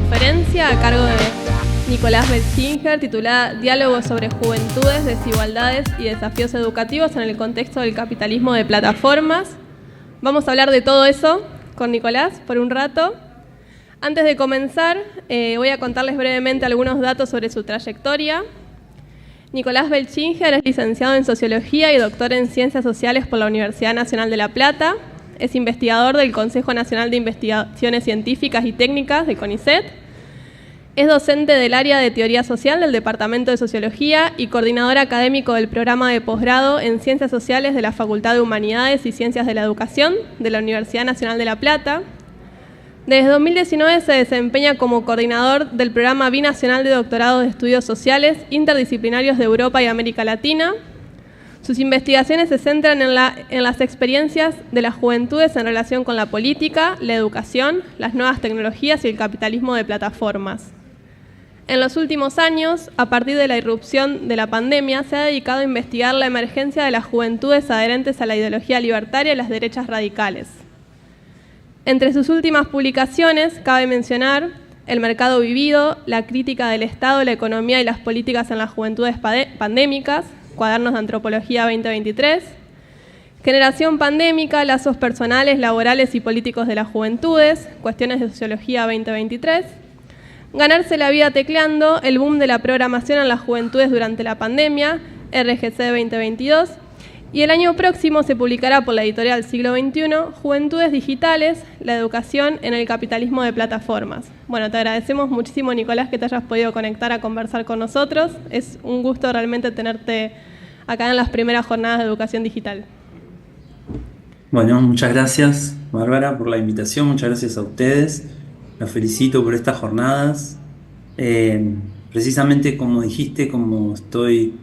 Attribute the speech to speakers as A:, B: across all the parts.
A: conferencia a cargo de Nicolás Belchinger, titulada Diálogo sobre juventudes, desigualdades y desafíos educativos en el contexto del capitalismo de plataformas. Vamos a hablar de todo eso con Nicolás por un rato. Antes de comenzar, voy a contarles brevemente algunos datos sobre su trayectoria. Nicolás Belchinger es licenciado en Sociología y doctor en Ciencias Sociales por la Universidad Nacional de La Plata. Es investigador del Consejo Nacional de Investigaciones Científicas y Técnicas de CONICET. Es docente del área de Teoría Social del Departamento de Sociología y coordinador académico del programa de posgrado en Ciencias Sociales de la Facultad de Humanidades y Ciencias de la Educación de la Universidad Nacional de La Plata. Desde 2019 se desempeña como coordinador del programa binacional de doctorado de estudios sociales interdisciplinarios de Europa y América Latina. Sus investigaciones se centran en las experiencias de las juventudes en relación con la política, la educación, las nuevas tecnologías y el capitalismo de plataformas. En los últimos años, a partir de la irrupción de la pandemia, se ha dedicado a investigar la emergencia de las juventudes adherentes a la ideología libertaria y las derechas radicales. Entre sus últimas publicaciones, cabe mencionar El mercado vivido, la crítica del Estado, la economía y las políticas en las juventudes pandémicas, Cuadernos de Antropología 2023, Generación pandémica, lazos personales, laborales y políticos de las juventudes, Cuestiones de Sociología 2023, Ganarse la vida tecleando, el boom de la programación en las juventudes durante la pandemia, RGC 2022, y el año próximo se publicará por la editorial Siglo XXI, Juventudes Digitales, la educación en el capitalismo de plataformas. Bueno, te agradecemos muchísimo, Nicolás, que te hayas podido conectar a conversar con nosotros. Es un gusto realmente tenerte acá en las primeras jornadas de educación digital.
B: Bueno, muchas gracias, Bárbara, por la invitación. Muchas gracias a ustedes. Los felicito por estas jornadas. Precisamente como dijiste, como estoy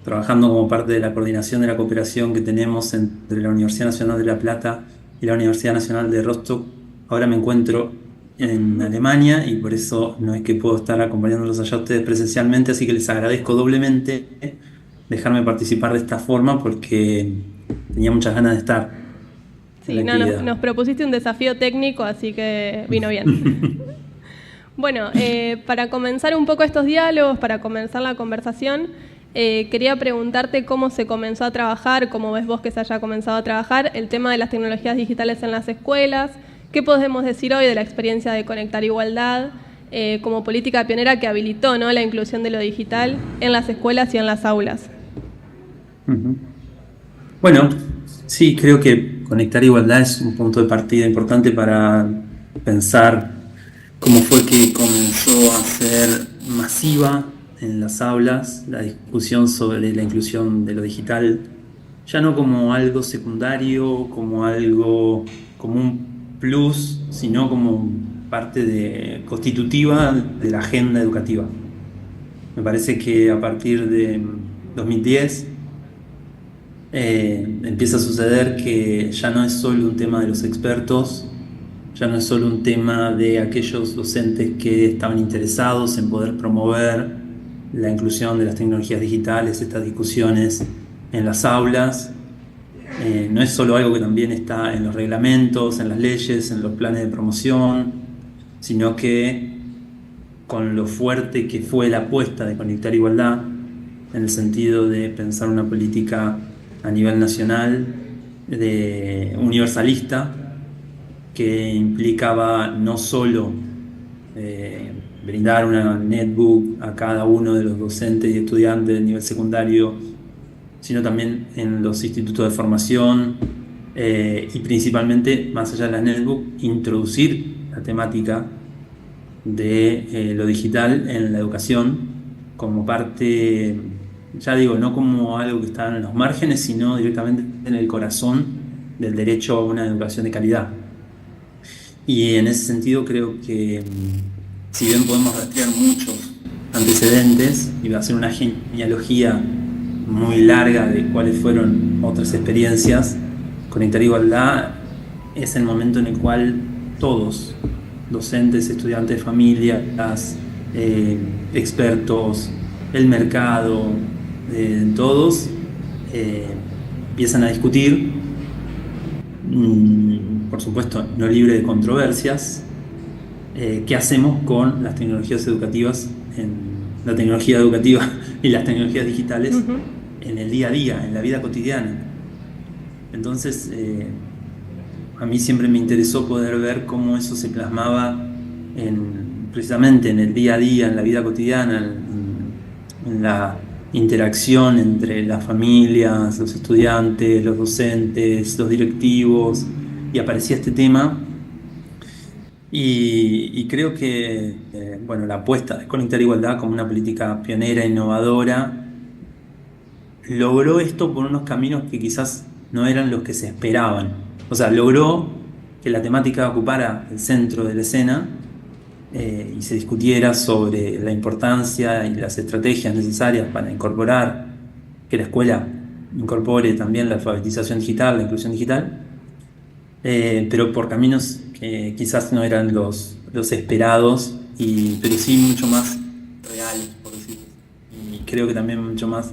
B: trabajando como parte de la coordinación de la cooperación que tenemos entre la Universidad Nacional de La Plata y la Universidad Nacional de Rostock, ahora me encuentro en Alemania y por eso no es que puedo estar acompañándolos allá a ustedes presencialmente, así que les agradezco doblemente dejarme participar de esta forma porque tenía muchas ganas de estar.
A: Sí, nos propusiste un desafío técnico, así que vino bien. Bueno, para comenzar un poco estos diálogos, para comenzar la conversación, quería preguntarte cómo se comenzó a trabajar, cómo ves vos que se haya comenzado a trabajar el tema de las tecnologías digitales en las escuelas. ¿Qué podemos decir hoy de la experiencia de Conectar Igualdad como política pionera que habilitó, ¿no?, la inclusión de lo digital en las escuelas y en las aulas?
B: Bueno, sí, creo que Conectar Igualdad es un punto de partida importante para pensar cómo fue que comenzó a ser masiva en las aulas la discusión sobre la inclusión de lo digital, ya no como algo secundario, como un plus, sino como parte constitutiva de la agenda educativa. Me parece que a partir de 2010 empieza a suceder que ya no es solo un tema de los expertos, ya no es solo un tema de aquellos docentes que estaban interesados en poder promover la inclusión de las tecnologías digitales, estas discusiones en las aulas. No es solo algo que también está en los reglamentos, en las leyes, en los planes de promoción, sino que con lo fuerte que fue la apuesta de Conectar Igualdad, en el sentido de pensar una política a nivel nacional, universalista, que implicaba no solo brindar una netbook a cada uno de los docentes y estudiantes del nivel secundario, sino también en los institutos de formación y principalmente, más allá de la netbook, introducir la temática de lo digital en la educación como parte, ya digo, no como algo que está en los márgenes, sino directamente en el corazón del derecho a una educación de calidad. Y en ese sentido creo que, si bien podemos rastrear muchos antecedentes y hacer una genealogía muy larga de cuáles fueron otras experiencias, Conectar Igualdad es el momento en el cual todos, docentes, estudiantes, familias, expertos, el mercado, todos empiezan a discutir, por supuesto no libre de controversias, qué hacemos con las tecnologías educativas, la tecnología educativa y las tecnologías digitales en el día a día, en la vida cotidiana. Entonces, a mí siempre me interesó poder ver cómo eso se plasmaba precisamente en el día a día, en la vida cotidiana, en la interacción entre las familias, los estudiantes, los docentes, los directivos, y aparecía este tema. Y creo que bueno, la apuesta de Conectar Igualdad como una política pionera, innovadora, logró esto por unos caminos que quizás no eran los que se esperaban. O sea, logró que la temática ocupara el centro de la escena y se discutiera sobre la importancia y las estrategias necesarias para incorporar, que la escuela incorpore también la alfabetización digital, la inclusión digital, pero por caminos que quizás no eran los esperados, pero sí mucho más reales, por decirlo. Y creo que también mucho más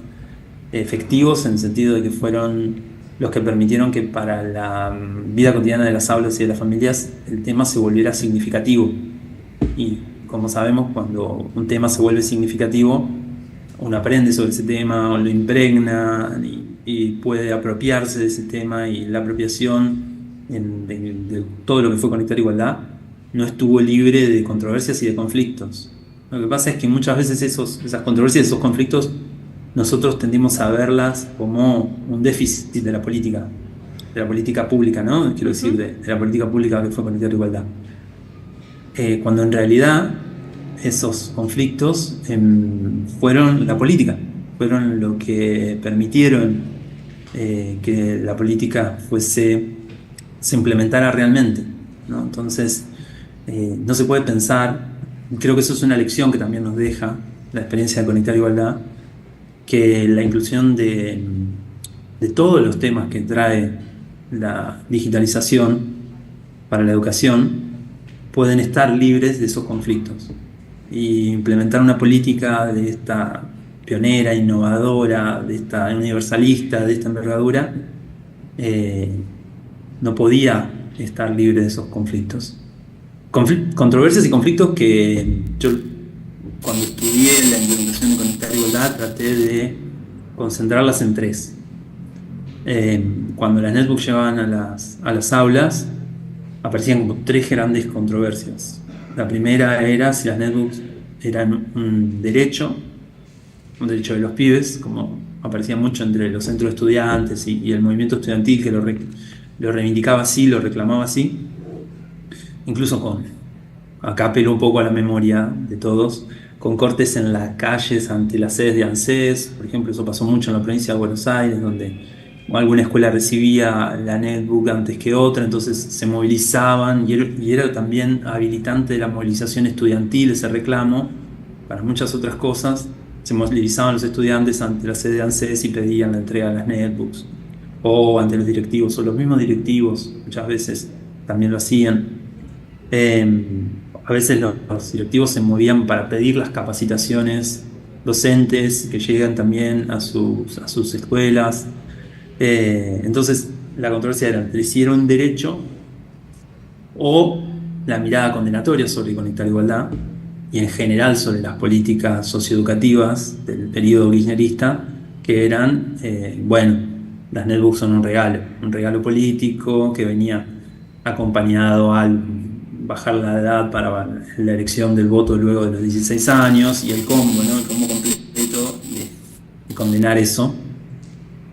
B: efectivos, en el sentido de que fueron los que permitieron que para la vida cotidiana de las aulas y de las familias el tema se volviera significativo. Y como sabemos, cuando un tema se vuelve significativo, uno aprende sobre ese tema, o lo impregna y puede apropiarse de ese tema, y la apropiación de todo lo que fue Conectar Igualdad no estuvo libre de controversias y de conflictos. Lo que pasa es que muchas veces esas controversias, esos conflictos, nosotros tendimos a verlas como un déficit de la política pública, ¿no? Quiero decir, de la política pública que fue Conectar Igualdad. Cuando en realidad esos conflictos fueron la política, fueron lo que permitieron que la política se implementara realmente, ¿no? Entonces, no se puede pensar, creo que eso es una lección que también nos deja la experiencia de Conectar Igualdad, que la inclusión de todos los temas que trae la digitalización para la educación pueden estar libres de esos conflictos, y implementar una política de esta pionera, innovadora, de esta universalista, de esta envergadura, no podía estar libre de esos conflictos. Controversias y conflictos que yo, cuando estudié la implementación de Conectar Igualdad, traté de concentrarlas en tres. Cuando las netbooks llegaban a las aulas, aparecían como tres grandes controversias. La primera era si las netbooks eran un derecho de los pibes, como aparecía mucho entre los centros de estudiantes y el movimiento estudiantil, que lo reivindicaba así, lo reclamaba así. Incluso acá apelo un poco a la memoria de todos, con cortes en las calles ante las sedes de ANSES, por ejemplo. Eso pasó mucho en la provincia de Buenos Aires, donde alguna escuela recibía la netbook antes que otra, entonces se movilizaban, y era también habilitante de la movilización estudiantil ese reclamo. Para muchas otras cosas se movilizaban los estudiantes ante la sede de ANSES y pedían la entrega de las netbooks, o ante los directivos, o los mismos directivos muchas veces también lo hacían. A veces los directivos se movían para pedir las capacitaciones docentes que llegan también a sus escuelas. Entonces la controversia era entre si era un derecho o la mirada condenatoria sobre Conectar Igualdad, y en general sobre las políticas socioeducativas del periodo kirchnerista, que eran, bueno, las netbooks son un regalo político que venía acompañado al bajar la edad para la elección del voto luego de los 16 años, y el combo, ¿no? El combo completo de condenar eso.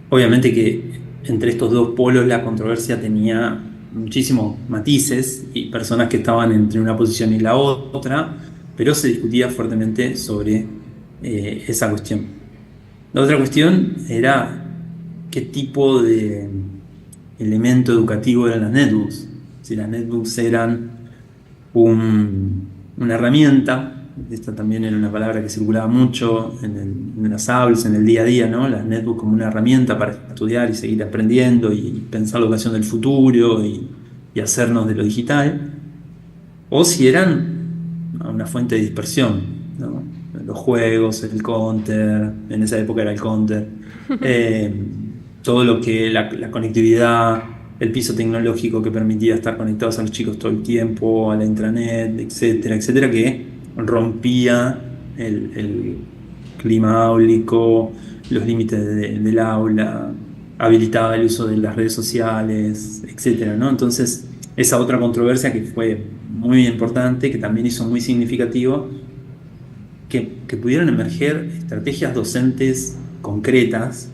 B: Obviamente que entre estos dos polos la controversia tenía muchísimos matices y personas que estaban entre una posición y la otra, pero se discutía fuertemente sobre esa cuestión. La otra cuestión era qué tipo de elemento educativo eran las netbooks. Si las netbooks eran una herramienta. Esta también era una palabra que circulaba mucho en las aulas, en el día a día, ¿no? Las netbooks como una herramienta para estudiar y seguir aprendiendo y pensar la educación del futuro y hacernos de lo digital. O si eran una fuente de dispersión, ¿no? Los juegos, el counter, en esa época era el counter, todo lo que la conectividad el piso tecnológico que permitía estar conectados a los chicos todo el tiempo, a la intranet, etcétera, etcétera, que rompía el clima áulico, los límites del aula, habilitaba el uso de las redes sociales, etcétera, ¿no? Entonces, esa otra controversia que fue muy importante, que también hizo muy significativo, que pudieron emerger estrategias docentes concretas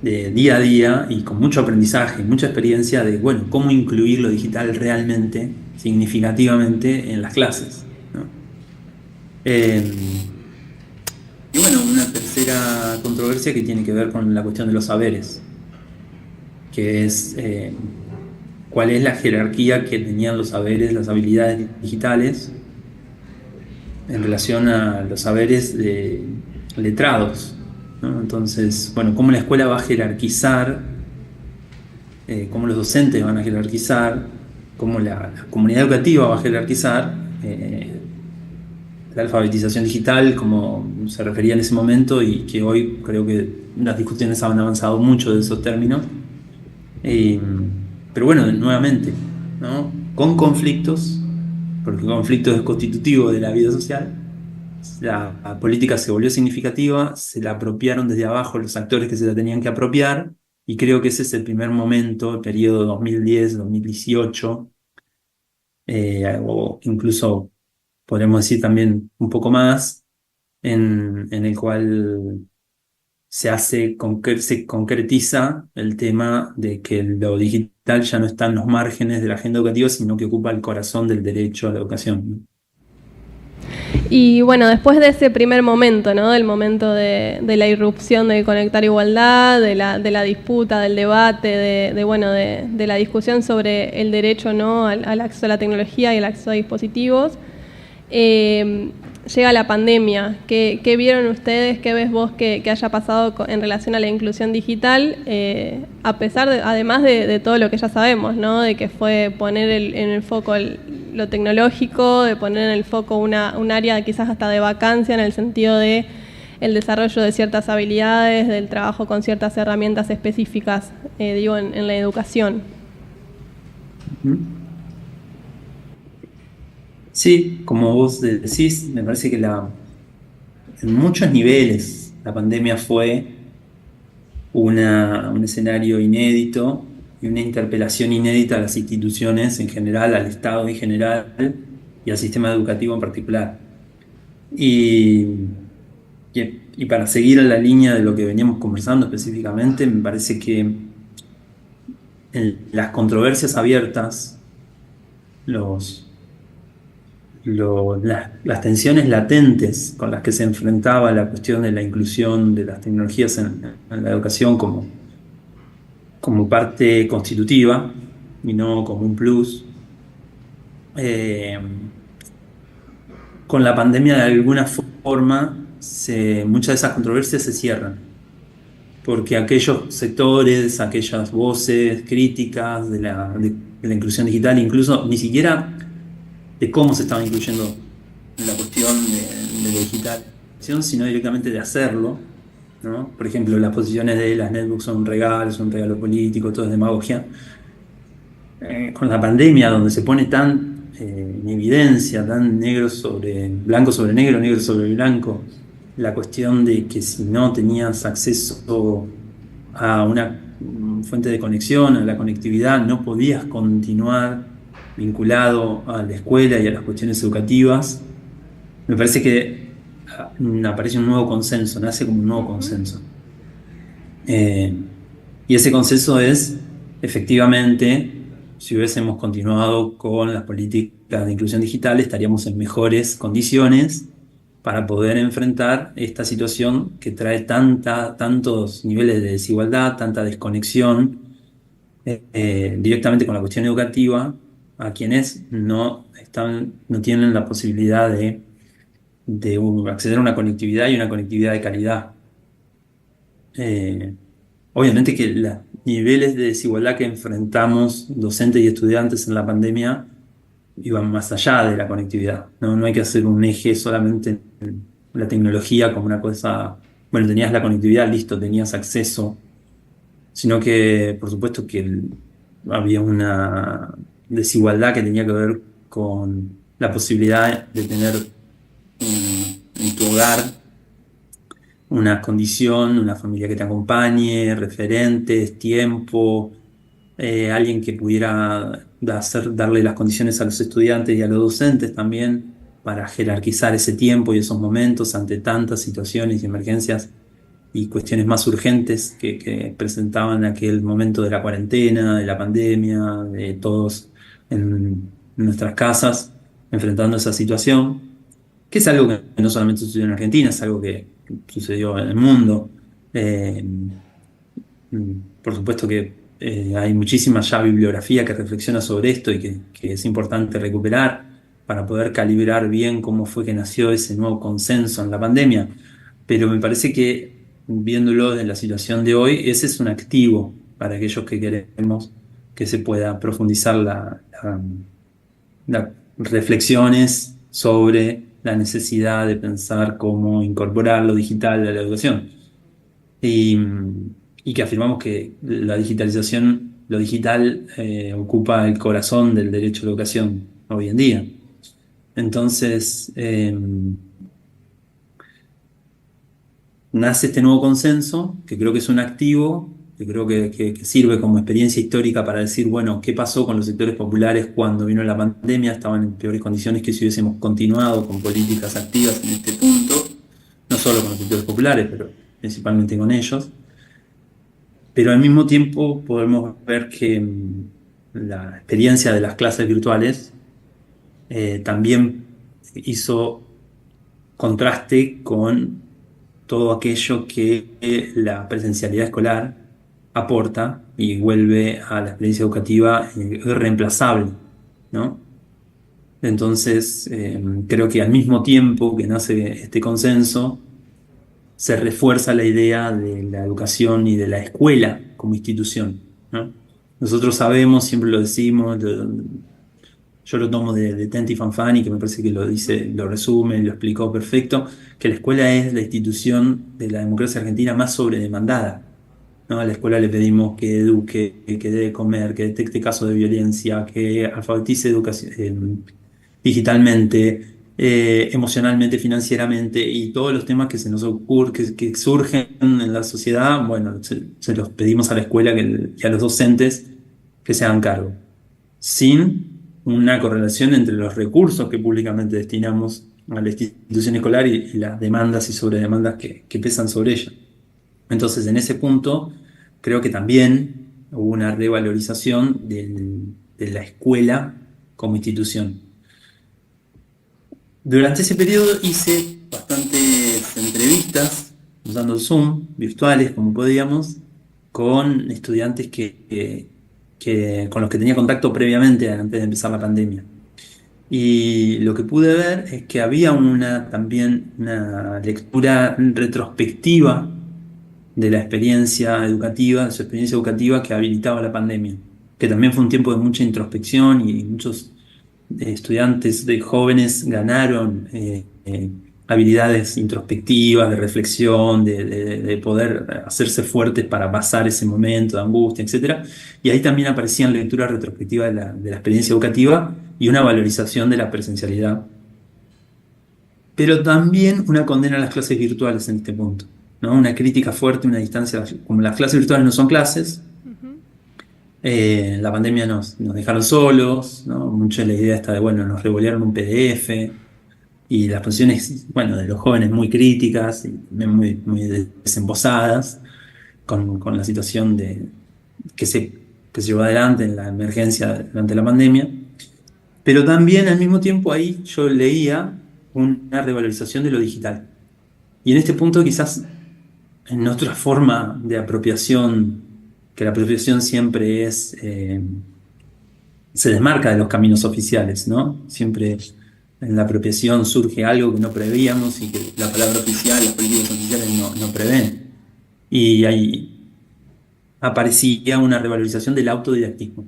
B: de día a día y con mucho aprendizaje, mucha experiencia de, bueno, cómo incluir lo digital realmente, significativamente en las clases, ¿no? Y bueno, una tercera controversia que tiene que ver con la cuestión de los saberes, que es cuál es la jerarquía que tenían los saberes, las habilidades digitales en relación a los saberes de letrados, ¿no? Entonces, bueno, cómo la escuela va a jerarquizar, cómo los docentes van a jerarquizar, cómo la comunidad educativa va a jerarquizar la alfabetización digital, como se refería en ese momento, y que hoy creo que las discusiones han avanzado mucho de esos términos. Eh, pero bueno, nuevamente, ¿no? Con conflictos, porque el conflicto es constitutivo de la vida social. La política se volvió significativa, se la apropiaron desde abajo los actores que se la tenían que apropiar, y creo que ese es el primer momento, el periodo 2010-2018, o incluso podríamos decir también un poco más, en el cual se concretiza el tema de que lo digital ya no está en los márgenes de la agenda educativa, sino que ocupa el corazón del derecho a la educación, ¿no?
A: Y bueno, después de ese primer momento, ¿no? Del momento de la irrupción de Conectar Igualdad, de la disputa, del debate, de la discusión sobre el derecho, ¿no? al acceso a la tecnología y el acceso a dispositivos, llega la pandemia. ¿Qué vieron ustedes? ¿Qué ves vos que haya pasado en relación a la inclusión digital? A pesar además de todo lo que ya sabemos, ¿no? De que fue poner en el foco lo tecnológico, de poner en el foco un área quizás hasta de vacancia en el sentido de el desarrollo de ciertas habilidades, del trabajo con ciertas herramientas específicas, en la educación.
B: Sí, como vos decís, me parece que en muchos niveles la pandemia fue un escenario inédito y una interpelación inédita a las instituciones en general, al Estado en general y al sistema educativo en particular. Y, y para seguir en la línea de lo que veníamos conversando específicamente, me parece que en las controversias abiertas, las tensiones latentes con las que se enfrentaba la cuestión de la inclusión de las tecnologías en la educación como parte constitutiva y no como un plus, con la pandemia de alguna forma muchas de esas controversias se cierran, porque aquellos sectores, aquellas voces críticas de la inclusión digital, incluso ni siquiera de cómo se estaba incluyendo en la cuestión de la digitalización, sino directamente de hacerlo, ¿no? Por ejemplo, las posiciones de las netbooks son un regalo político, todo es demagogia. Con la pandemia, donde se pone tan en evidencia, tan negro sobre negro, negro sobre blanco, la cuestión de que si no tenías acceso a una fuente de conexión, a la conectividad, no podías continuar vinculado a la escuela y a las cuestiones educativas. Me parece que aparece un nuevo consenso, nace como un nuevo consenso. Y ese consenso es, efectivamente, si hubiésemos continuado con las políticas de inclusión digital, estaríamos en mejores condiciones para poder enfrentar esta situación que trae tantos niveles de desigualdad, tanta desconexión directamente con la cuestión educativa, a quienes no tienen la posibilidad de acceder a una conectividad y una conectividad de calidad. Obviamente que los niveles de desigualdad que enfrentamos docentes y estudiantes en la pandemia iban más allá de la conectividad. No hay que hacer un eje solamente en la tecnología como una cosa. Bueno, tenías la conectividad, listo, tenías acceso sino que por supuesto que había una desigualdad que tenía que ver con la posibilidad de tener en tu hogar una condición, una familia que te acompañe, referentes, tiempo, alguien que pudiera darle las condiciones a los estudiantes y a los docentes también para jerarquizar ese tiempo y esos momentos ante tantas situaciones y emergencias y cuestiones más urgentes que presentaban aquel momento de la cuarentena, de la pandemia, de todos en nuestras casas enfrentando esa situación, que es algo que no solamente sucedió en Argentina, es algo que sucedió en el mundo. Eh, por supuesto que hay muchísima ya bibliografía que reflexiona sobre esto y que es importante recuperar para poder calibrar bien cómo fue que nació ese nuevo consenso en la pandemia. Pero me parece que viéndolo de la situación de hoy, ese es un activo para aquellos que queremos que se pueda profundizar las reflexiones sobre la necesidad de pensar cómo incorporar lo digital a la educación. Y, y que afirmamos que la digitalización, lo digital, ocupa el corazón del derecho a la educación hoy en día. Entonces, nace este nuevo consenso, que creo que es un activo, que creo que sirve como experiencia histórica para decir, bueno, ¿qué pasó con los sectores populares cuando vino la pandemia? Estaban en peores condiciones que si hubiésemos continuado con políticas activas en este punto, no solo con los sectores populares, pero principalmente con ellos. Pero al mismo tiempo podemos ver que la experiencia de las clases virtuales también hizo contraste con todo aquello que la presencialidad escolar aporta y vuelve a la experiencia educativa irreemplazable, ¿no? Entonces, creo que al mismo tiempo que nace este consenso, se refuerza la idea de la educación y de la escuela como institución, ¿no? Nosotros sabemos, siempre lo decimos, yo lo tomo de Tenti Fanfani, que me parece que lo dice, lo resume, lo explicó perfecto, que la escuela es la institución de la democracia argentina más sobredemandada, ¿no? A la escuela le pedimos que eduque, que dé de comer, que detecte casos de violencia, que alfabetice digitalmente, emocionalmente, financieramente y todos los temas que se nos ocurren, que surgen en la sociedad, bueno, se los pedimos a la escuela y a los docentes que se hagan cargo, sin una correlación entre los recursos que públicamente destinamos a la institución escolar y las demandas y sobredemandas que pesan sobre ella. Entonces, en ese punto, creo que también hubo una revalorización de la escuela como institución. Durante ese periodo hice bastantes entrevistas usando Zoom, virtuales como podíamos, con estudiantes con los que tenía contacto previamente, antes de empezar la pandemia. Y lo que pude ver es que había también una lectura retrospectiva de la experiencia educativa, de su experiencia educativa que habilitaba la pandemia, que también fue un tiempo de mucha introspección y muchos estudiantes de jóvenes ganaron habilidades introspectivas, de reflexión, de poder hacerse fuertes para pasar ese momento de angustia, etc. Y ahí también aparecían lecturas retrospectivas de la experiencia educativa y una valorización de la presencialidad. Pero también una condena a las clases virtuales en este punto, ¿no? Una crítica fuerte, una distancia, como las clases virtuales no son clases. La pandemia nos dejaron solos, ¿no? Mucho la idea está de, bueno, nos revolearon un PDF y las posiciones, bueno, de los jóvenes muy críticas y muy, muy desembosadas con la situación que se llevó adelante en la emergencia durante la pandemia. Pero también al mismo tiempo ahí yo leía una revalorización de lo digital. Y en este punto quizás en otra forma de apropiación, que la apropiación siempre se desmarca de los caminos oficiales, ¿no? Siempre en la apropiación surge algo que no prevíamos y que la palabra oficial, las políticas oficiales no prevén. Y ahí aparecía una revalorización del autodidactismo.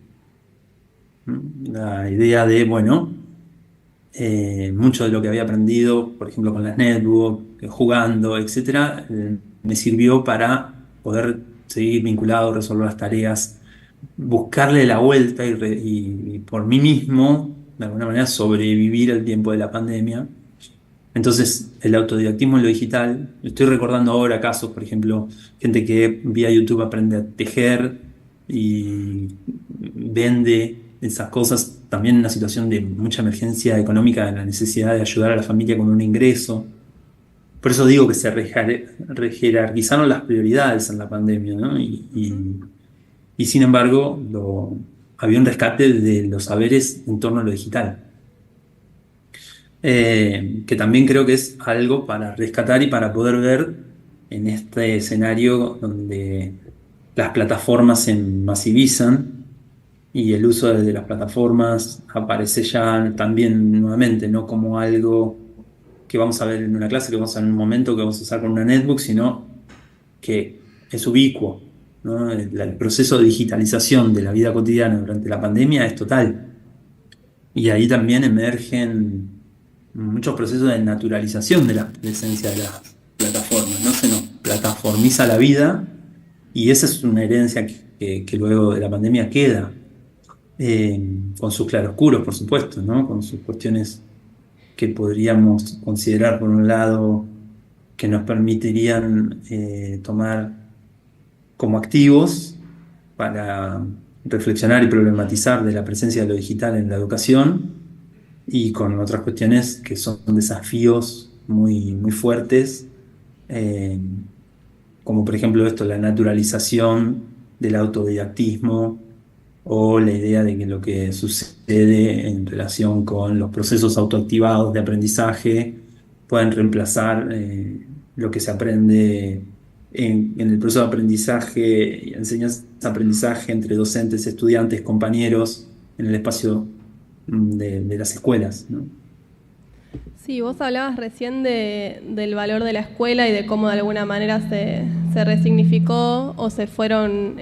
B: La idea de, bueno, mucho de lo que había aprendido, por ejemplo, con las netbooks, jugando, etcétera, me sirvió para poder seguir vinculado, resolver las tareas, buscarle la vuelta y por mí mismo, de alguna manera, sobrevivir el tiempo de la pandemia. Entonces, el autodidactismo en lo digital, estoy recordando ahora casos, por ejemplo, gente que vía YouTube aprende a tejer y vende esas cosas, también en una situación de mucha emergencia económica, la necesidad de ayudar a la familia con un ingreso. Por eso digo que se rejerarquizaron las prioridades en la pandemia, ¿no? Y sin embargo, había un rescate de los saberes en torno a lo digital, que también creo que es algo para rescatar y para poder ver en este escenario donde las plataformas se masivizan y el uso de las plataformas aparece ya también nuevamente, no como algo que vamos a ver en una clase, que vamos a ver en un momento, que vamos a usar con una netbook, sino que es ubicuo, ¿no? El proceso de digitalización de la vida cotidiana durante la pandemia es total. Y ahí también emergen muchos procesos de naturalización de la presencia de las plataformas, ¿no? Se nos plataformiza la vida y esa es una herencia que luego de la pandemia queda, con sus claroscuros, por supuesto, ¿no? Con sus cuestiones que podríamos considerar, por un lado, que nos permitirían tomar como activos para reflexionar y problematizar de la presencia de lo digital en la educación, y con otras cuestiones que son desafíos muy, muy fuertes, eh, como por ejemplo esto, la naturalización del autodidactismo o la idea de que lo que sucede en relación con los procesos autoactivados de aprendizaje pueden reemplazar lo que se aprende en el proceso de aprendizaje y enseñanza-aprendizaje entre docentes, estudiantes, compañeros en el espacio de las escuelas, ¿no?
A: Sí, vos hablabas recién del valor de la escuela y de cómo de alguna manera se resignificó o se fueron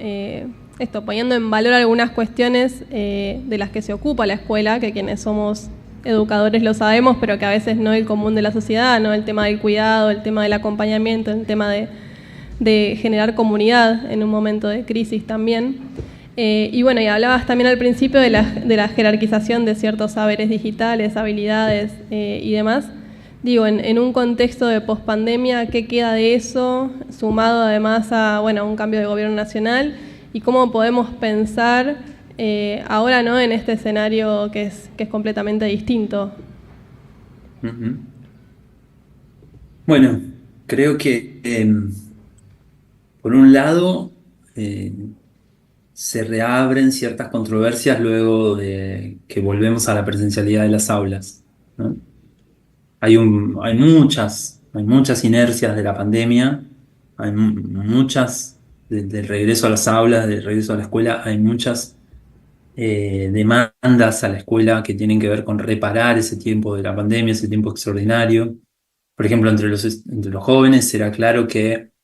A: poniendo en valor algunas cuestiones de las que se ocupa la escuela, que quienes somos educadores lo sabemos, pero que a veces no el común de la sociedad, ¿no? El tema del cuidado, el tema del acompañamiento, el tema de generar comunidad en un momento de crisis también. Y bueno, y hablabas también al principio de la jerarquización de ciertos saberes digitales, habilidades y demás. Digo, en un contexto de pospandemia, ¿qué queda de eso? Sumado además a un cambio de gobierno nacional, y cómo podemos pensar ahora, ¿no?, en este escenario que es completamente distinto.
B: Ujú. Bueno, creo que por un lado se reabren ciertas controversias luego de que volvemos a la presencialidad de las aulas, ¿no? Hay muchas inercias de la pandemia, hay muchas del regreso a las aulas, del regreso a la escuela, hay muchas demandas a la escuela que tienen que ver con reparar ese tiempo de la pandemia, ese tiempo extraordinario. Por ejemplo, entre los jóvenes era claro que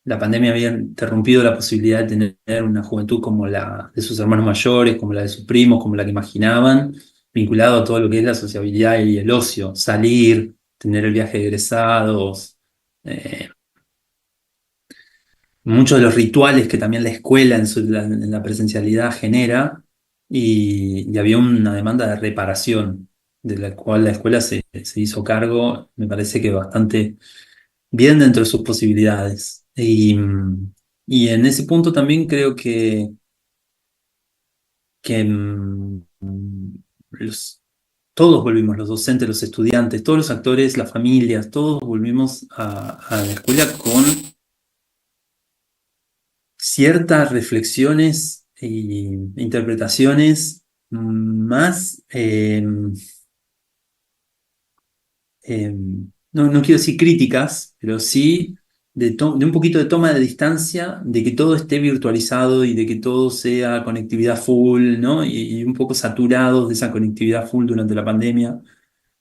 B: la pandemia había interrumpido la posibilidad de tener una juventud como la de sus hermanos mayores, como la de sus primos, como la que imaginaban, vinculado a todo lo que es la sociabilidad y el ocio, salir, tener el viaje de egresados, eh, muchos de los rituales que también la escuela en la presencialidad genera, y había una demanda de reparación, de la cual la escuela se hizo cargo, me parece que bastante bien dentro de sus posibilidades. Y en ese punto también creo que todos volvimos, los docentes, los estudiantes, todos los actores, las familias, todos volvimos a la escuela con ciertas reflexiones e interpretaciones más, no quiero decir críticas, pero sí de un poquito de toma de distancia, de que todo esté virtualizado y de que todo sea conectividad full, ¿no? Y un poco saturados de esa conectividad full durante la pandemia.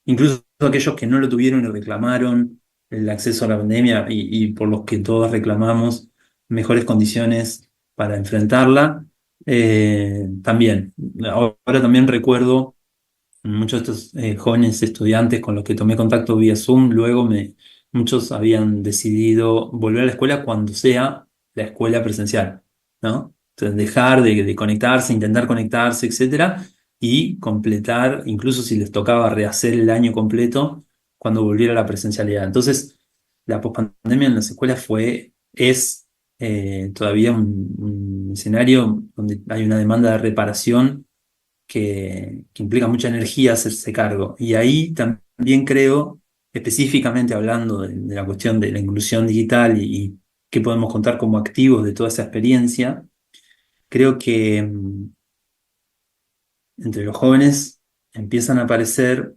B: Incluso aquellos que no lo tuvieron y reclamaron el acceso a la pandemia, y por los que todos reclamamos mejores condiciones para enfrentarla, también. Ahora también recuerdo muchos de estos jóvenes estudiantes con los que tomé contacto vía Zoom, muchos habían decidido volver a la escuela cuando sea la escuela presencial, ¿no? Entonces, dejar de conectarse, intentar conectarse, etcétera, y completar, incluso si les tocaba rehacer el año completo cuando volviera la presencialidad. Entonces, la pospandemia en las escuelas es todavía un escenario donde hay una demanda de reparación que implica mucha energía hacerse cargo. Y ahí también creo, específicamente hablando de la cuestión de la inclusión digital y qué podemos contar como activos de toda esa experiencia, creo que entre los jóvenes empiezan a aparecer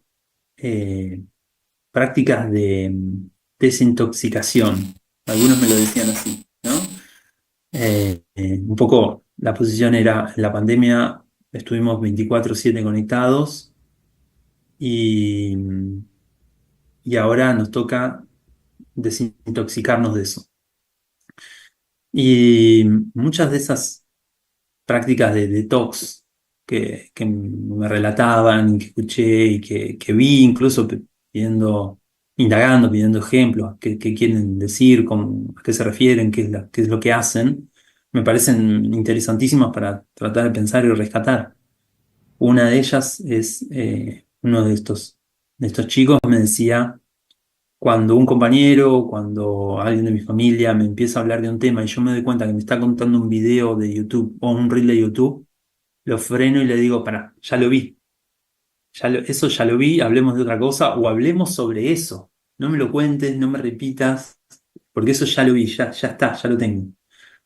B: eh, prácticas de desintoxicación. Algunos me lo decían así, ¿no? Un poco la posición era, en la pandemia estuvimos 24/7 conectados y, y ahora nos toca desintoxicarnos de eso. Y muchas de esas prácticas de detox que me relataban, que escuché y que vi incluso pidiendo, indagando, pidiendo ejemplos, qué quieren decir, a qué se refieren, qué es lo que hacen, me parecen interesantísimas para tratar de pensar y rescatar. Una de ellas es uno de estos chicos me decía, cuando un compañero, cuando alguien de mi familia me empieza a hablar de un tema y yo me doy cuenta que me está contando un video de YouTube o un reel de YouTube, lo freno y le digo, pará, ya lo vi, eso ya lo vi, hablemos de otra cosa o hablemos sobre eso. No me lo cuentes, no me repitas, porque eso ya lo vi, ya está, ya lo tengo.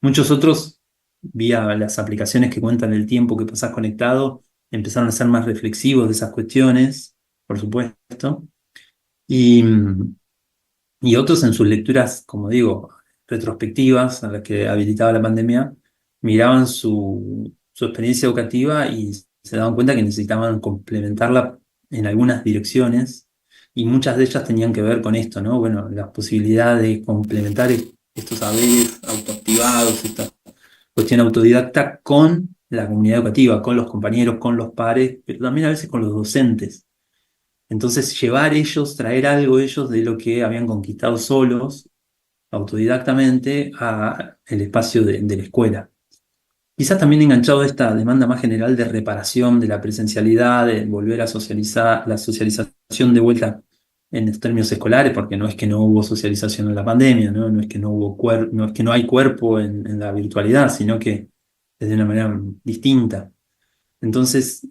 B: Muchos otros, vía las aplicaciones que cuentan el tiempo que pasás conectado, empezaron a ser más reflexivos de esas cuestiones, por supuesto. Y, y otros en sus lecturas, como digo, retrospectivas a las que habilitaba la pandemia, miraban su experiencia educativa y se daban cuenta que necesitaban complementarla en algunas direcciones y muchas de ellas tenían que ver con esto, ¿no? Bueno, la posibilidad de complementar estos saberes autoactivados, esta cuestión autodidacta con la comunidad educativa, con los compañeros, con los pares, pero también a veces con los docentes. Entonces, llevar ellos, traer algo ellos de lo que habían conquistado solos, autodidactamente, a el espacio de la escuela. Quizás también enganchado a esta demanda más general de reparación de la presencialidad, de volver a socializar, la socialización de vuelta en los términos escolares, porque no es que no hubo socialización en la pandemia, ¿no? No es que no hubo no es que no hay cuerpo en la virtualidad, sino que es de una manera distinta. Entonces,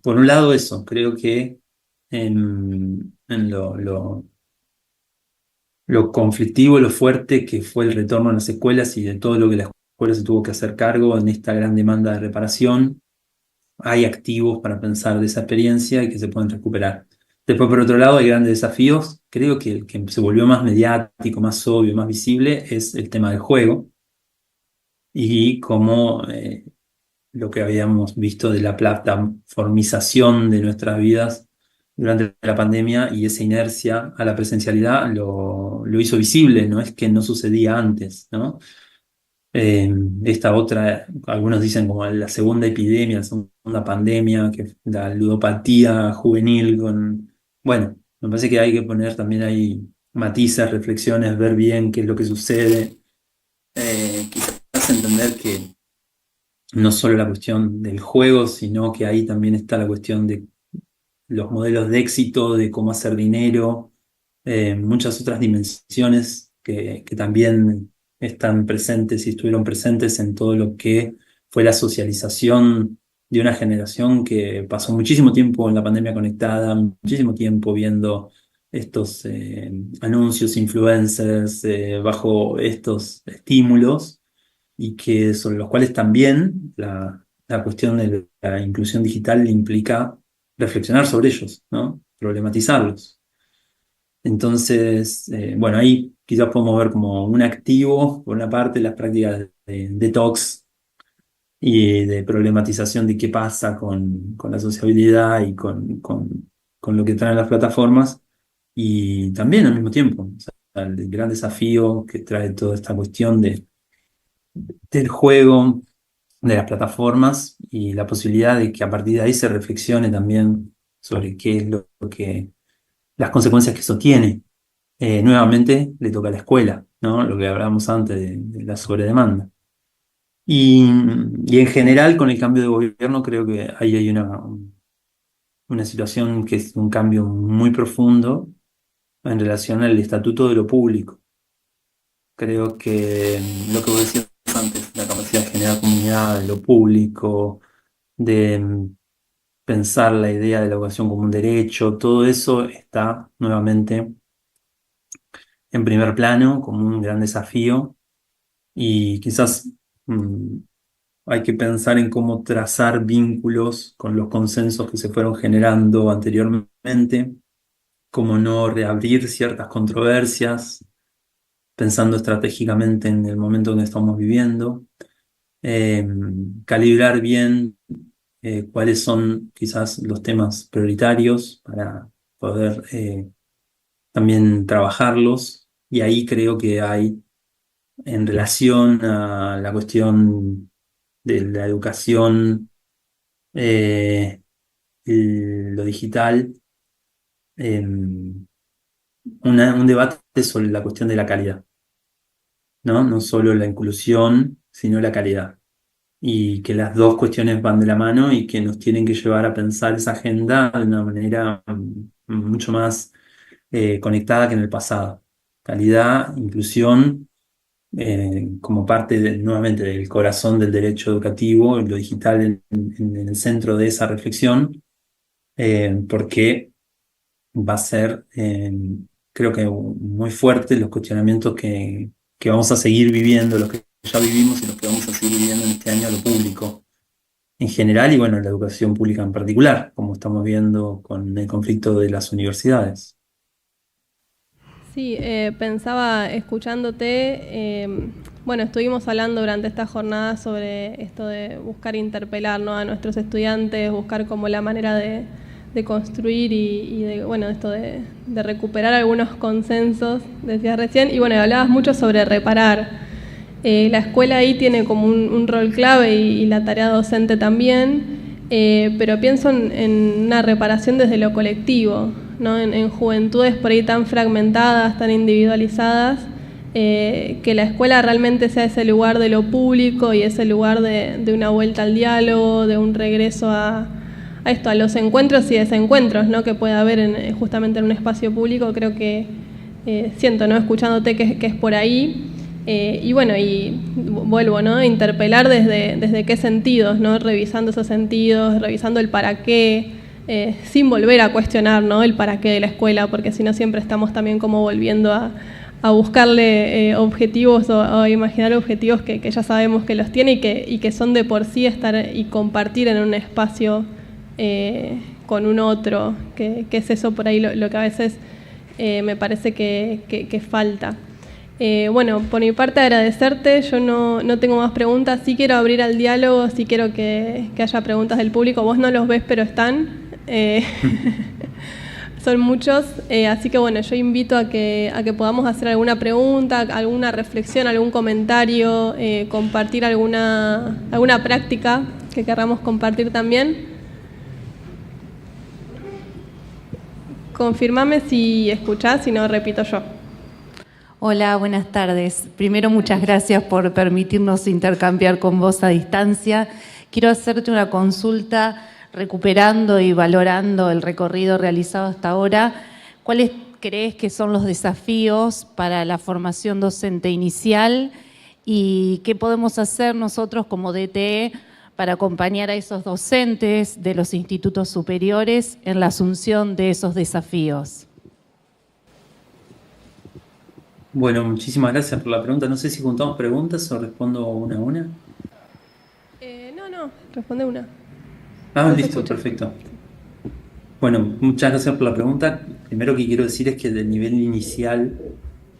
B: por un lado eso, creo que en lo conflictivo, lo fuerte que fue el retorno a las escuelas y de todo lo que la escuela se tuvo que hacer cargo en esta gran demanda de reparación, hay activos para pensar de esa experiencia y que se pueden recuperar. Después, por otro lado, hay grandes desafíos. Creo que el que se volvió más mediático, más obvio, más visible es el tema del juego y cómo lo que habíamos visto de la platformización de nuestras vidas durante la pandemia y esa inercia a la presencialidad lo hizo visible, no es que no sucedía antes, ¿no? Esta otra, algunos dicen como la segunda epidemia, la segunda pandemia, que es la ludopatía juvenil bueno, me parece que hay que poner también ahí matices, reflexiones, ver bien qué es lo que sucede, quizás entender que no solo la cuestión del juego, sino que ahí también está la cuestión de los modelos de éxito, de cómo hacer dinero, muchas otras dimensiones que también están presentes y estuvieron presentes en todo lo que fue la socialización de una generación que pasó muchísimo tiempo en la pandemia conectada, muchísimo tiempo viendo estos anuncios, influencers, bajo estos estímulos y que sobre los cuales también la cuestión de la inclusión digital implica reflexionar sobre ellos, ¿no? Problematizarlos. Entonces, bueno, ahí quizás podemos ver como un activo, por una parte, las prácticas de detox y de problematización de qué pasa con la sociabilidad y con lo que traen las plataformas, y también al mismo tiempo, o sea, el gran desafío que trae toda esta cuestión del juego, de las plataformas y la posibilidad de que a partir de ahí se reflexione también sobre qué es lo que, las consecuencias que eso tiene. nuevamente le toca a la escuela, ¿no? Lo que hablábamos antes de la sobredemanda. Y, y en general, con el cambio de gobierno, creo que ahí hay una situación que es un cambio muy profundo en relación al estatuto de lo público. Creo que lo que vos decías antes, la capacidad de generar comunidad, de lo público, de pensar la idea de la educación como un derecho, todo eso está nuevamente en primer plano como un gran desafío y quizás mm, hay que pensar en cómo trazar vínculos con los consensos que se fueron generando anteriormente, cómo no reabrir ciertas controversias, pensando estratégicamente en el momento que estamos viviendo, eh, calibrar bien cuáles son quizás los temas prioritarios para poder también trabajarlos. Y ahí creo que hay, en relación a la cuestión de la educación, lo digital, em, un debate sobre la cuestión de la calidad, ¿no? No solo la inclusión, sino la calidad. Y que las dos cuestiones van de la mano y que nos tienen que llevar a pensar esa agenda de una manera mucho más conectada que en el pasado. Calidad, inclusión, como parte nuevamente del corazón del derecho educativo, lo digital en el centro de esa reflexión, porque va a ser, creo que muy fuerte los cuestionamientos que vamos a seguir viviendo, los que ya vivimos y los que vamos a seguir viviendo en este año a lo público en general y bueno, la educación pública en particular, como estamos viendo con el conflicto de las universidades.
A: Sí, pensaba escuchándote, bueno, estuvimos hablando durante esta jornada sobre esto de buscar interpelar, ¿no?, a nuestros estudiantes, buscar como la manera de construir y de, bueno, esto de recuperar algunos consensos, decías recién, y bueno, hablabas mucho sobre reparar. La escuela ahí tiene como un rol clave y la tarea docente también, pero pienso en una reparación desde lo colectivo, ¿no? En juventudes por ahí tan fragmentadas, tan individualizadas, que la escuela realmente sea ese lugar de lo público y ese lugar de una vuelta al diálogo, de un regreso a los encuentros y desencuentros, ¿no?, que puede haber justamente en un espacio público. Creo que siento, ¿no?, escuchándote que es por ahí. Y bueno, y vuelvo, ¿no?, a interpelar desde qué sentidos, ¿no?, revisando esos sentidos, revisando el para qué, sin volver a cuestionar, ¿no?, el para qué de la escuela, porque si no siempre estamos también como volviendo a buscarle objetivos o a imaginar objetivos que ya sabemos que los tiene y que son de por sí estar y compartir en un espacio con un otro, que es eso por ahí lo que a veces me parece que falta. Bueno, por mi parte agradecerte, yo no tengo más preguntas, sí quiero abrir al diálogo, sí quiero que haya preguntas del público, vos no los ves pero están, son muchos, así que bueno, yo invito a que podamos hacer alguna pregunta, alguna reflexión, algún comentario, compartir alguna práctica que querramos compartir también. Confirmame si escuchás, si no repito yo.
C: Hola, buenas tardes. Primero, muchas gracias por permitirnos intercambiar con vos a distancia. Quiero hacerte una consulta recuperando y valorando el recorrido realizado hasta ahora. ¿Cuáles crees que son los desafíos para la formación docente inicial y qué podemos hacer nosotros como DTE para acompañar a esos docentes de los institutos superiores en la asunción de esos desafíos?
B: Bueno, muchísimas gracias por la pregunta. No sé si juntamos preguntas o respondo una a una.
A: No, responde una.
B: Listo, perfecto. Bueno, muchas gracias por la pregunta. Primero que quiero decir es que del nivel inicial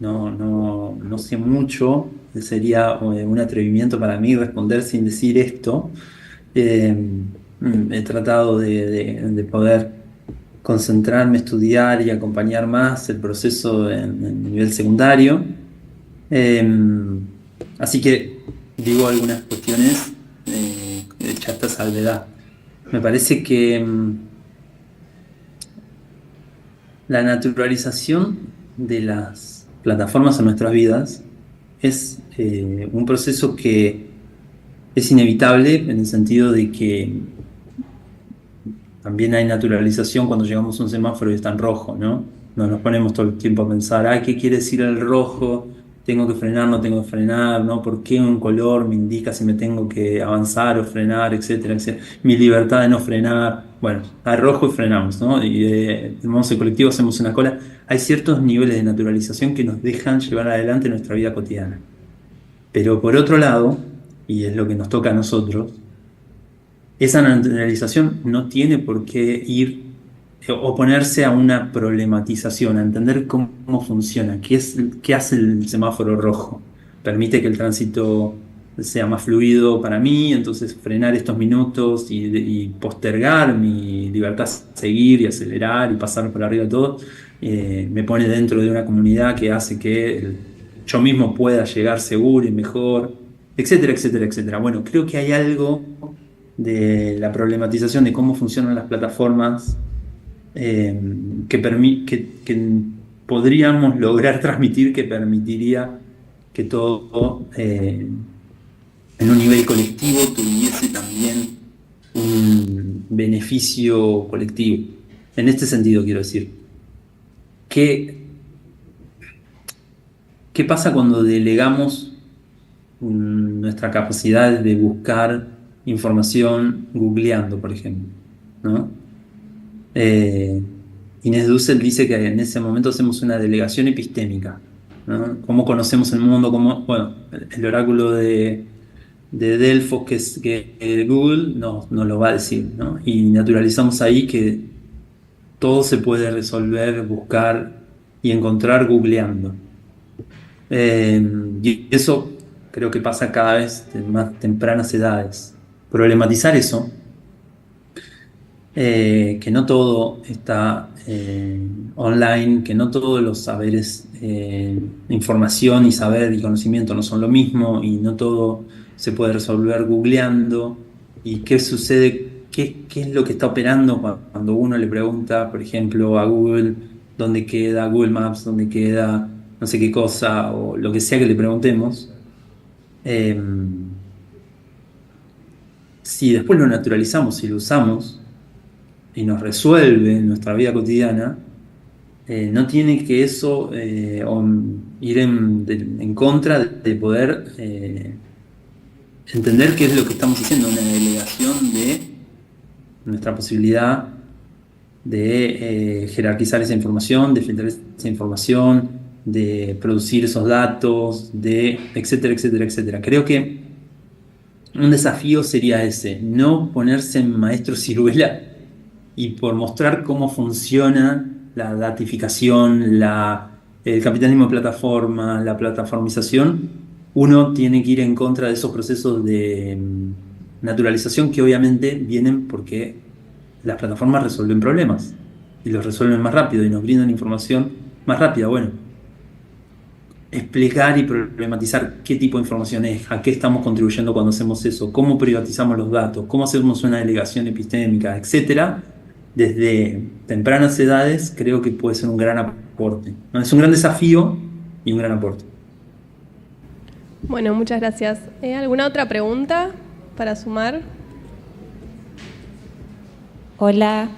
B: no sé mucho. Sería un atrevimiento para mí responder sin decir esto. He tratado de poder concentrarme, estudiar y acompañar más el proceso en el nivel secundario. Así que digo algunas cuestiones hechas esta salvedad. Me parece que la naturalización de las plataformas en nuestras vidas es un proceso que es inevitable en el sentido de que también hay naturalización cuando llegamos a un semáforo y está en rojo, ¿no? Nos ponemos todo el tiempo a pensar, ¿qué quiere decir el rojo? ¿Tengo que frenar, no tengo que frenar? ¿No? ¿Por qué un color me indica si me tengo que avanzar o frenar, etcétera, etcétera? Mi libertad de no frenar. Bueno, a rojo y frenamos, ¿no? Y en modo colectivo hacemos una cola. Hay ciertos niveles de naturalización que nos dejan llevar adelante nuestra vida cotidiana. Pero por otro lado, y es lo que nos toca a nosotros, esa naturalización no tiene por qué ir oponerse a una problematización, a entender cómo funciona, qué hace el semáforo rojo. Permite que el tránsito sea más fluido para mí, entonces frenar estos minutos y postergar mi libertad, seguir y acelerar y pasar por arriba de todo, me pone dentro de una comunidad que hace que yo mismo pueda llegar seguro y mejor, etcétera, etcétera, etcétera. Bueno, creo que hay algo de la problematización de cómo funcionan las plataformas que podríamos lograr transmitir, que permitiría que todo en un nivel colectivo tuviese también un beneficio colectivo. En este sentido quiero decir, ¿qué pasa cuando delegamos nuestra capacidad de buscar información googleando, por ejemplo, ¿no? Inés Dussel dice que en ese momento hacemos una delegación epistémica, ¿no? Cómo conocemos el mundo, bueno, el oráculo de Delfos, que Google nos lo va a decir, ¿no? Y naturalizamos ahí que todo se puede resolver, buscar y encontrar googleando. Y eso creo que pasa cada vez en más tempranas edades. Problematizar eso, que no todo está online, que no todos los saberes, información y saber y conocimiento no son lo mismo, y no todo se puede resolver googleando. ¿Y qué sucede? ¿Qué es lo que está operando cuando uno le pregunta, por ejemplo, a Google dónde queda Google Maps, dónde queda no sé qué cosa, o lo que sea que le preguntemos? Si después lo naturalizamos y lo usamos y nos resuelve en nuestra vida cotidiana, no tiene que eso ir en contra de poder entender qué es lo que estamos haciendo, una delegación de nuestra posibilidad de jerarquizar esa información, de filtrar esa información, de producir esos datos, de etcétera, etcétera, etcétera. Creo que un desafío sería ese, no ponerse en maestro ciruela y por mostrar cómo funciona la datificación, el capitalismo de plataforma, la plataformización, uno tiene que ir en contra de esos procesos de naturalización que obviamente vienen porque las plataformas resuelven problemas y los resuelven más rápido y nos brindan información más rápida. Bueno, explicar y problematizar qué tipo de información es, a qué estamos contribuyendo cuando hacemos eso, cómo privatizamos los datos, cómo hacemos una delegación epistémica, etcétera, desde tempranas edades, creo que puede ser un gran aporte, ¿no? Es un gran desafío y un gran aporte.
A: Bueno, muchas gracias. ¿Alguna otra pregunta para sumar?
D: Hola,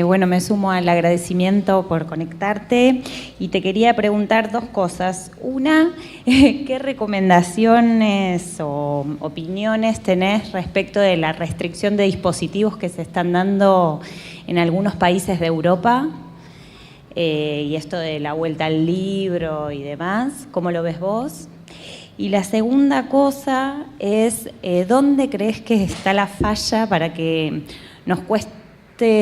D: bueno, me sumo al agradecimiento por conectarte y te quería preguntar dos cosas. Una, ¿qué recomendaciones o opiniones tenés respecto de la restricción de dispositivos que se están dando en algunos países de Europa? Y esto de la vuelta al libro y demás, ¿cómo lo ves vos? Y la segunda cosa es, ¿dónde crees que está la falla para que nos cueste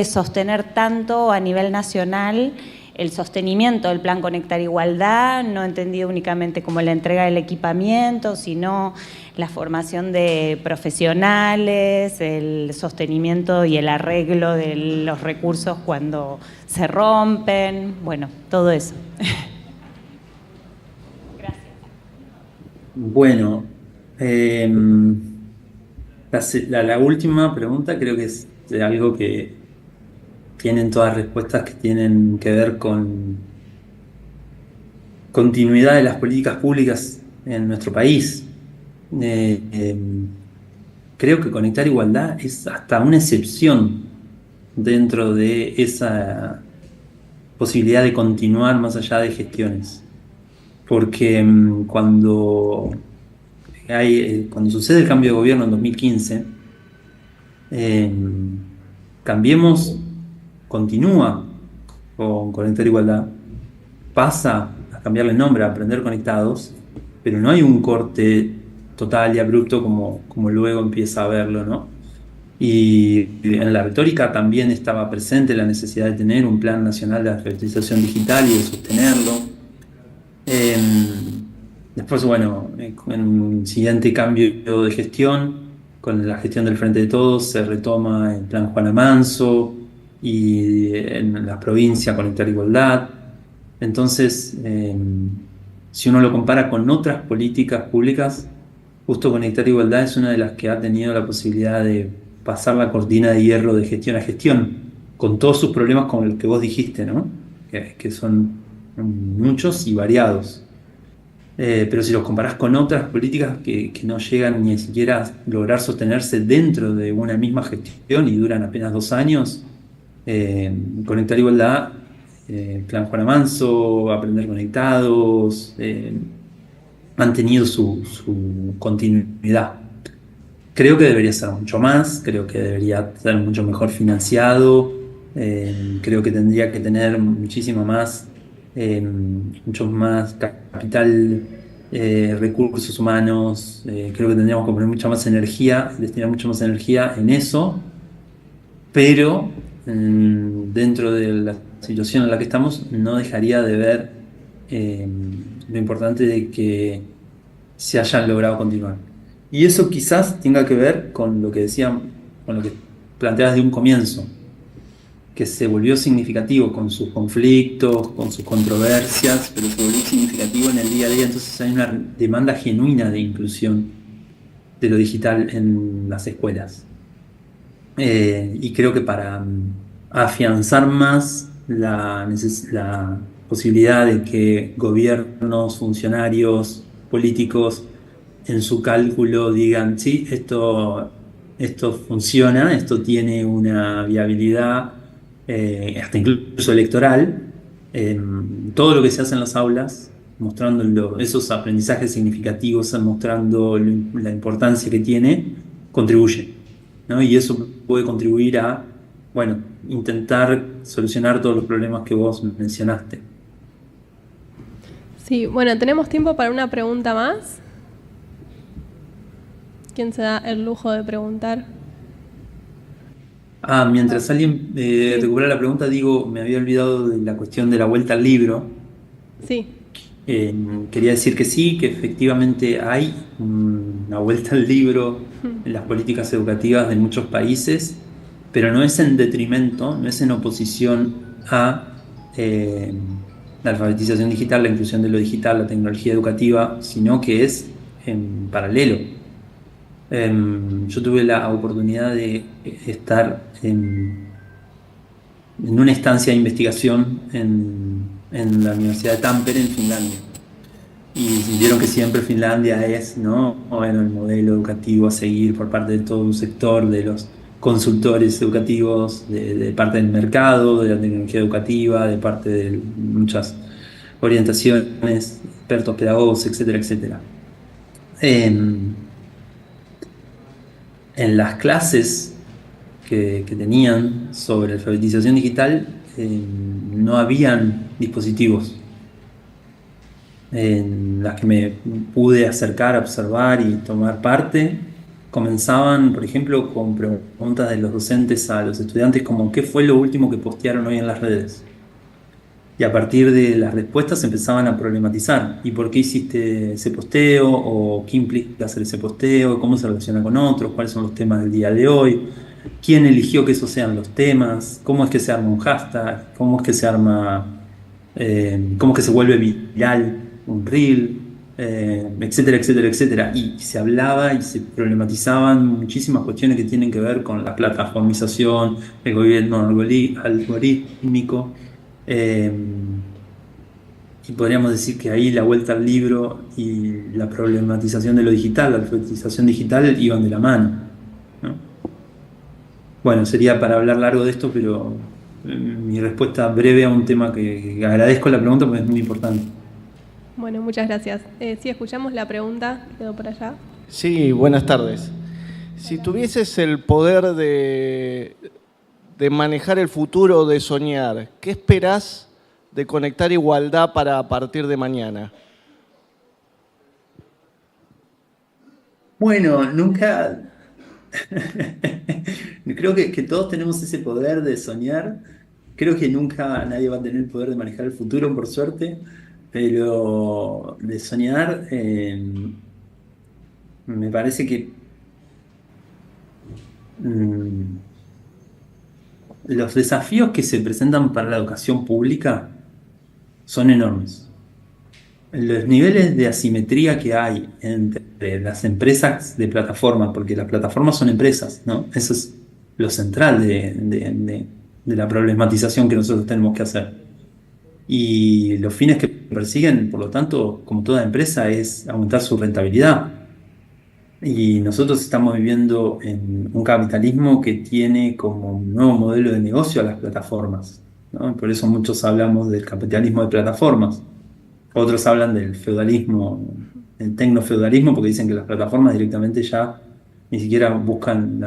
D: sostener tanto a nivel nacional el sostenimiento del Plan Conectar Igualdad, no entendido únicamente como la entrega del equipamiento, sino la formación de profesionales, el sostenimiento y el arreglo de los recursos cuando se rompen, bueno, todo eso. Gracias.
B: Bueno, la última pregunta creo que es algo que tienen todas respuestas que tienen que ver con continuidad de las políticas públicas en nuestro país. Eh, eh, Creo que Conectar Igualdad es hasta una excepción dentro de esa posibilidad de continuar más allá de gestiones. Porque cuando sucede el cambio de gobierno en 2015, eh, Cambiemos continúa con Conectar Igualdad, pasa a cambiarle el nombre, a Aprender Conectados, pero no hay un corte total y abrupto como luego empieza a verlo, ¿no? Y en la retórica también estaba presente la necesidad de tener un plan nacional de alfabetización digital y de sostenerlo. Después, bueno, en el siguiente cambio de gestión, con la gestión del Frente de Todos, se retoma el plan Juana Manso y en la provincia Conectar Igualdad. Entonces, si uno lo compara con otras políticas públicas, justo Conectar Igualdad es una de las que ha tenido la posibilidad de pasar la cortina de hierro de gestión a gestión, con todos sus problemas como los que vos dijiste, ¿no? Que son muchos y variados. Pero si los comparás con otras políticas que no llegan ni siquiera a lograr sostenerse dentro de una misma gestión y duran apenas 2 años, Conectar Igualdad, Plan Juana Manso, Aprender Conectados, han tenido su continuidad. Creo que debería ser mucho más, creo que debería ser mucho mejor financiado, creo que tendría que tener muchísimo más, mucho más capital, recursos humanos, creo que tendríamos que poner mucha más energía, destinar mucha más energía en eso, pero dentro de la situación en la que estamos no dejaría de ver lo importante de que se hayan logrado continuar. Y eso quizás tenga que ver con lo que decían, con lo que planteabas de un comienzo, que se volvió significativo con sus conflictos, con sus controversias, pero se volvió significativo en el día a día. Entonces hay una demanda genuina de inclusión de lo digital en las escuelas. Y creo que para afianzar más la posibilidad de que gobiernos, funcionarios, políticos, en su cálculo digan, sí, esto funciona, esto tiene una viabilidad, hasta incluso electoral, todo lo que se hace en las aulas, mostrando esos aprendizajes significativos, mostrando la importancia que tiene, contribuye, ¿no? Y eso puede contribuir a, bueno, intentar solucionar todos los problemas que vos mencionaste.
A: Sí, bueno, tenemos tiempo para una pregunta más. ¿Quién se da el lujo de preguntar?
B: Mientras alguien recupera la pregunta, digo, me había olvidado de la cuestión de la vuelta al libro.
A: Sí.
B: Quería decir que sí, que efectivamente hay una vuelta al libro en las políticas educativas de muchos países, pero no es en detrimento, no es en oposición a la alfabetización digital, la inclusión de lo digital, la tecnología educativa, sino que es en paralelo. Yo tuve la oportunidad de estar en una estancia de investigación en la Universidad de Tampere, en Finlandia. Y vieron que siempre Finlandia es, ¿no? Bueno, el modelo educativo a seguir por parte de todo un sector, de los consultores educativos, de parte del mercado, de la tecnología educativa, de parte de muchas orientaciones, expertos pedagogos, etcétera, etcétera. En las clases que tenían sobre alfabetización digital, no habían dispositivos. En las que me pude acercar, observar y tomar parte, comenzaban, por ejemplo, con preguntas de los docentes a los estudiantes como ¿qué fue lo último que postearon hoy en las redes? Y a partir de las respuestas empezaban a problematizar. ¿Y por qué hiciste ese posteo? ¿O qué implica hacer ese posteo? ¿Cómo se relaciona con otros? ¿Cuáles son los temas del día de hoy? ¿Quién eligió que esos sean los temas? ¿Cómo es que se arma un hashtag? ¿Cómo es que se arma, cómo es que se vuelve viral un reel? Etcétera, etcétera, etcétera. Y se hablaba y se problematizaban muchísimas cuestiones que tienen que ver con la plataformización, el gobierno algorítmico. y podríamos decir que ahí la vuelta al libro y la problematización de lo digital, la alfabetización digital iban de la mano, ¿no? Bueno, sería para hablar largo de esto, pero mi respuesta breve a un tema que agradezco la pregunta porque es muy importante.
A: Bueno, muchas gracias. Sí, escuchamos la pregunta, quedó por allá.
E: Sí, buenas tardes. Si tuvieses el poder de manejar el futuro, de soñar, ¿qué esperás de Conectar Igualdad para a partir de mañana?
B: Bueno, nunca... Creo que todos tenemos ese poder de soñar. Creo que nunca nadie va a tener el poder de manejar el futuro, por suerte, pero de soñar, me parece que los desafíos que se presentan para la educación pública son enormes. Los niveles de asimetría que hay entre las empresas de plataformas, porque las plataformas son empresas, ¿no? Eso es lo central de la problematización que nosotros tenemos que hacer. Y los fines que persiguen, por lo tanto, como toda empresa, es aumentar su rentabilidad. Y nosotros estamos viviendo en un capitalismo que tiene como un nuevo modelo de negocio a las plataformas, ¿no? Por eso muchos hablamos del capitalismo de plataformas. Otros hablan del feudalismo, el tecnofeudalismo, porque dicen que las plataformas directamente ya ni siquiera buscan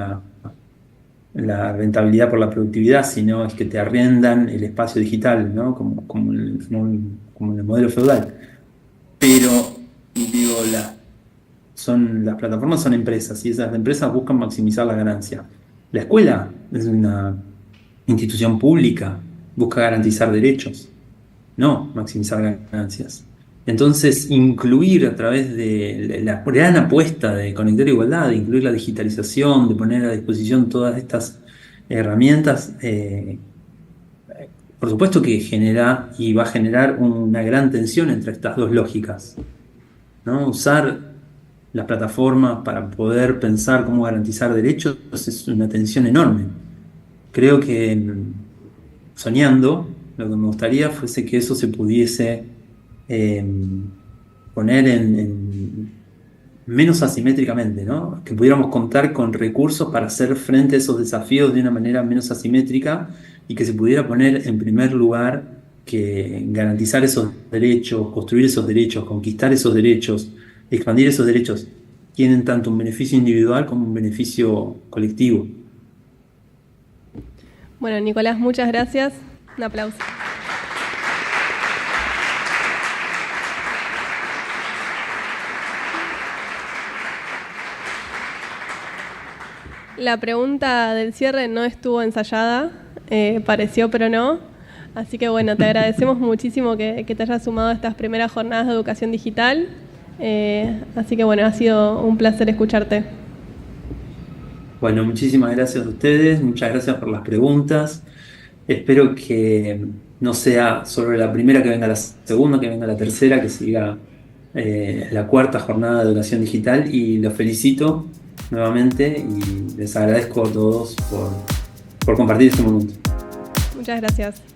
B: la rentabilidad por la productividad, sino es que te arriendan el espacio digital, ¿no? Como en el modelo feudal. Pero, digo, las plataformas son empresas y esas empresas buscan maximizar la ganancia. La escuela es una institución pública, busca garantizar derechos, no maximizar ganancias. Entonces, incluir a través de la gran apuesta de Conectar Igualdad, de incluir la digitalización, de poner a disposición todas estas herramientas, por supuesto que genera y va a generar una gran tensión entre estas dos lógicas, ¿no? Usar la plataforma para poder pensar cómo garantizar derechos es una tensión enorme. Creo que soñando, lo que me gustaría fuese que eso se pudiese poner en menos asimétricamente, ¿no? Que pudiéramos contar con recursos para hacer frente a esos desafíos de una manera menos asimétrica y que se pudiera poner en primer lugar que garantizar esos derechos, construir esos derechos, conquistar esos derechos, expandir esos derechos, tienen tanto un beneficio individual como un beneficio colectivo.
A: Bueno, Nicolás, muchas gracias. Un aplauso. La pregunta del cierre no estuvo ensayada, pareció pero no. Así que bueno, te agradecemos muchísimo que te hayas sumado a estas primeras jornadas de educación digital. Así que bueno, ha sido un placer escucharte.
B: Bueno, muchísimas gracias a ustedes, muchas gracias por las preguntas. Espero que no sea solo la primera, que venga la segunda, que venga la tercera, que siga la cuarta jornada de educación digital, y los felicito nuevamente y les agradezco a todos por compartir este momento.
A: Muchas gracias.